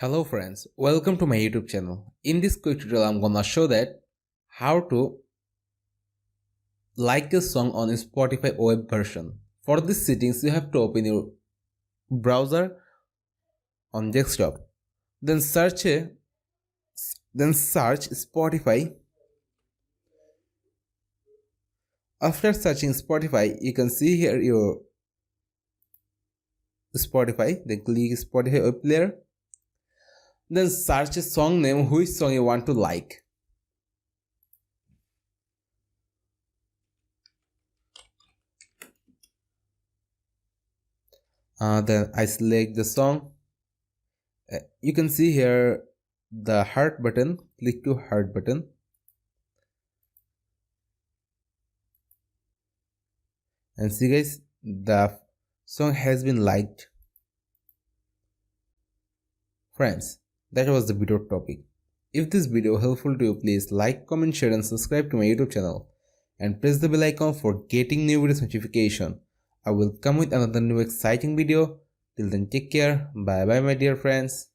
Hello friends, welcome to my YouTube channel. In this quick tutorial I'm gonna show that how to like a song on Spotify web version. For this settings you have to open your browser on desktop. Then search Spotify. After searching Spotify, you can see here your Spotify. Then click Spotify web player. Then search a song name, which song you want to like. Then I select the song. You can see here the heart button. Click to heart button. And see guys, the song has been liked. Friends, that was the video topic. If this video helpful to you, please like, comment, share and subscribe to my YouTube channel. And press the bell icon for getting new videos notification. I will come with another new exciting video. Till then, take care. Bye bye my dear friends.